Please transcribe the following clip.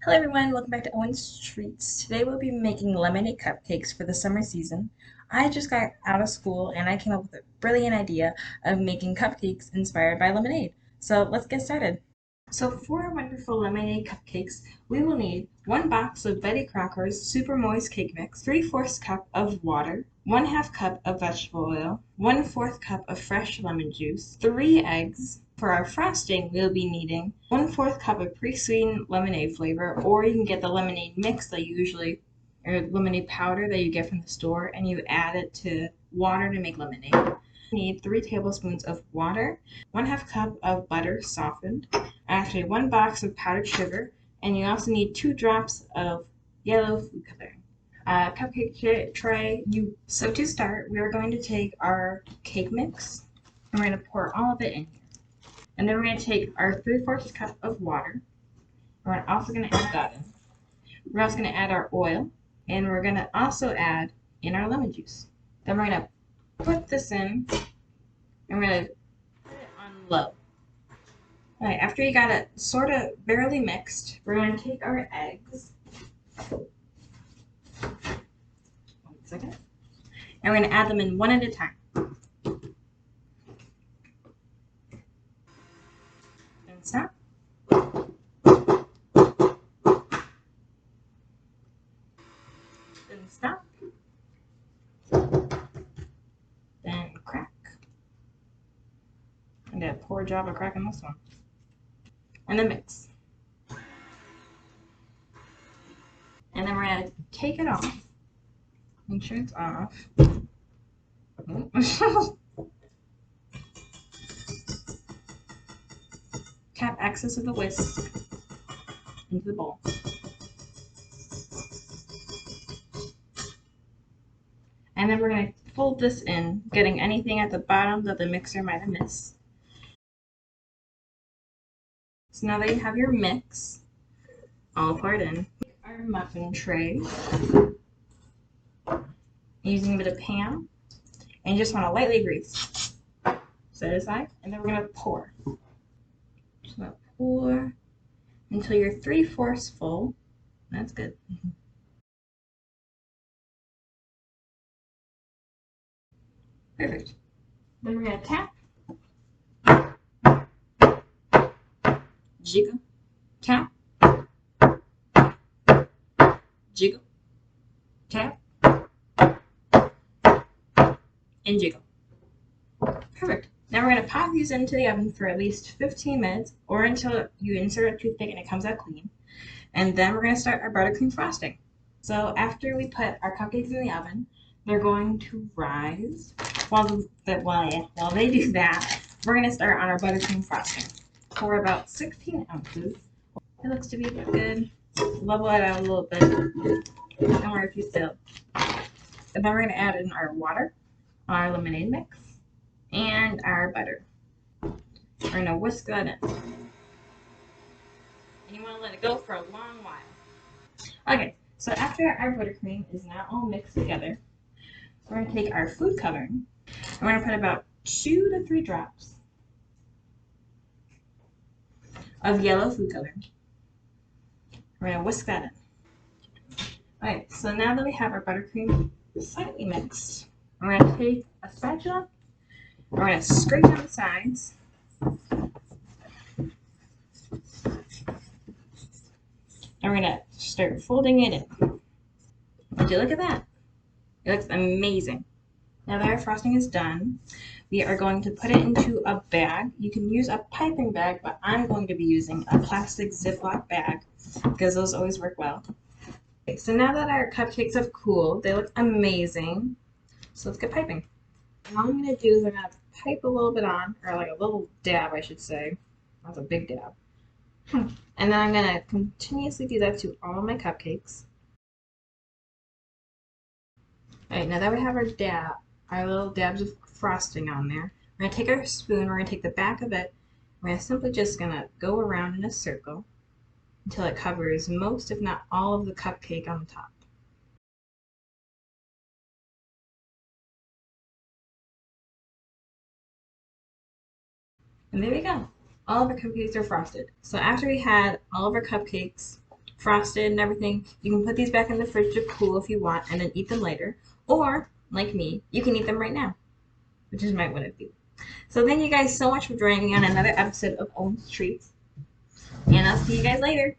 Hello everyone, welcome back to Owen's Treats. Today we'll be making lemonade cupcakes for the summer season. I just got out of school and I came up with a brilliant idea of making cupcakes inspired by lemonade. So let's get started. So for our wonderful lemonade cupcakes, we will need 1 box of Betty Crocker's Super Moist cake mix, 3/4 cup of water, 1/2 cup of vegetable oil, 1/4 cup of fresh lemon juice, 3 eggs. For our frosting, we'll be needing 1/4 cup of pre-sweetened lemonade flavor, or you can get the lemonade mix that you usually, or lemonade powder that you get from the store, and you add it to water to make lemonade. Need 3 tablespoons of water, 1/2 cup of butter softened, actually 1 box of powdered sugar, and you also need 2 drops of yellow food coloring. Cupcake tray. So to start, we are going to take our cake mix and we're going to pour all of it in here. And then we're going to take our 3/4 cup of water. We're also going to add that in. We're also going to add our oil, and we're going to also add in our lemon juice. Then we're going to put this in, and we're going to put it on low. Alright, after you got it sort of barely mixed, we're going to take our eggs. 1 second. And we're going to add them in one at a time. And stop. Then stop. Then crack. I did a poor job of cracking this one. And then mix. And then we're going to take it off. Make sure it's off. Tap excess of the whisk into the bowl. And then we're going to fold this in, getting anything at the bottom that the mixer might have missed. So now that you have your mix all poured in, our muffin tray, using a bit of Pam, and you just want to lightly grease. Set it aside, and then we're going to pour. Just going to pour until you're 3/4 full. That's good. Perfect. Then we're going to tap. Jiggle. Tap. Jiggle. Tap. And jiggle. Perfect. Now we're going to pop these into the oven for at least 15 minutes, or until you insert a toothpick and it comes out clean. And then we're going to start our buttercream frosting. So after we put our cupcakes in the oven, they're going to rise. While they do that, we're going to start on our buttercream frosting. For about 16 ounces. It looks to be good. Level it out a little bit. Don't worry if you spill. And then we're going to add in our water, our lemonade mix, and our butter. We're going to whisk that in. And you want to let it go for a long while. Okay, so after our buttercream is now all mixed together, we're going to take our food coloring, and we're going to put about 2 to 3 drops of yellow food coloring. We're going to whisk that in. Alright, so now that we have our buttercream slightly mixed, we're going to take a spatula, we're going to scrape down the sides, and we're going to start folding it in. Would you look at that? It looks amazing. Now that our frosting is done, we are going to put it into a bag. You can use a piping bag, but I'm going to be using a plastic Ziploc bag because those always work well. Okay, so now that our cupcakes have cooled, they look amazing. So let's get piping. And all I'm going to do is I'm going to pipe a little bit on, or like a little dab, I should say. That's a big dab. And then I'm going to continuously do that to all of my cupcakes. Alright, now that we have our little dabs of frosting on there, we're going to take our spoon, we're going to take the back of it, we're simply just going to go around in a circle until it covers most, if not all, of the cupcake on the top. And there we go. All of our cupcakes are frosted. So after we had all of our cupcakes frosted and everything. You can put these back in the fridge to cool if you want and then eat them later. Or, like me, you can eat them right now, which is might what I do. So thank you guys so much for joining me on another episode of Owen's Treats. And I'll see you guys later.